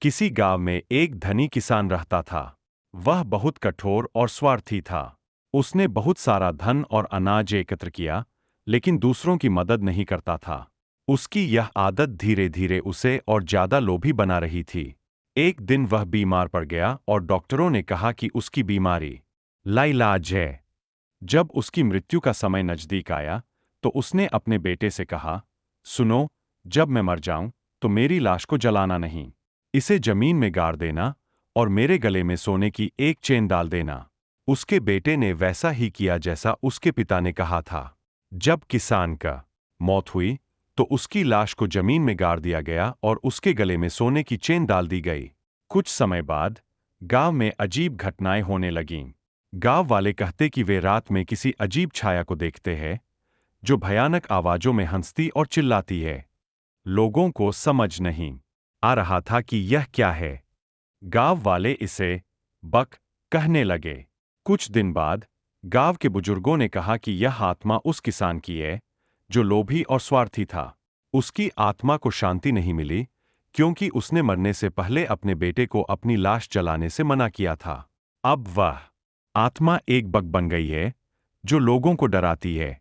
किसी गांव में एक धनी किसान रहता था। वह बहुत कठोर और स्वार्थी था। उसने बहुत सारा धन और अनाज एकत्र किया, लेकिन दूसरों की मदद नहीं करता था। उसकी यह आदत धीरे धीरे उसे और ज्यादा लोभी बना रही थी। एक दिन वह बीमार पड़ गया और डॉक्टरों ने कहा कि उसकी बीमारी लाइलाज है। जब उसकी मृत्यु का समय नजदीक आया, तो उसने अपने बेटे से कहा, सुनो, जब मैं मर जाऊं, तो मेरी लाश को जलाना नहीं। इसे जमीन में गाड़ देना और मेरे गले में सोने की एक चेन डाल देना। उसके बेटे ने वैसा ही किया जैसा उसके पिता ने कहा था। जब किसान का मौत हुई, तो उसकी लाश को जमीन में गाड़ दिया गया और उसके गले में सोने की चेन डाल दी गई। कुछ समय बाद गांव में अजीब घटनाएं होने लगीं। गांव वाले कहते कि वे रात में किसी अजीब छाया को देखते हैं, जो भयानक आवाजों में हंसती और चिल्लाती है। लोगों को समझ नहीं आ रहा था कि यह क्या है। गांव वाले इसे बक कहने लगे। कुछ दिन बाद गांव के बुजुर्गों ने कहा कि यह आत्मा उस किसान की है, जो लोभी और स्वार्थी था। उसकी आत्मा को शांति नहीं मिली, क्योंकि उसने मरने से पहले अपने बेटे को अपनी लाश जलाने से मना किया था। अब वह आत्मा एक बक बन गई है, जो लोगों को डराती है।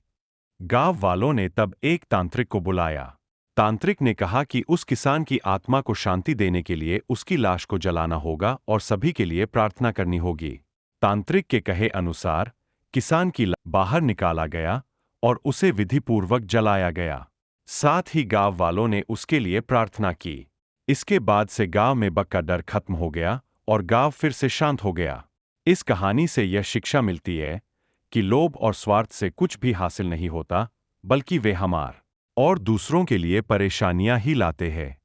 गांव वालों ने तब एक तांत्रिक को बुलाया। तांत्रिक ने कहा कि उस किसान की आत्मा को शांति देने के लिए उसकी लाश को जलाना होगा और सभी के लिए प्रार्थना करनी होगी। तांत्रिक के कहे अनुसार किसान की लाश बाहर निकाला गया और उसे विधिपूर्वक जलाया गया। साथ ही गांव वालों ने उसके लिए प्रार्थना की। इसके बाद से गांव में बक का डर खत्म हो गया और गांव फिर से शांत हो गया। इस कहानी से यह शिक्षा मिलती है कि लोभ और स्वार्थ से कुछ भी हासिल नहीं होता, बल्कि वे हमार और दूसरों के लिए परेशानियां ही लाते हैं।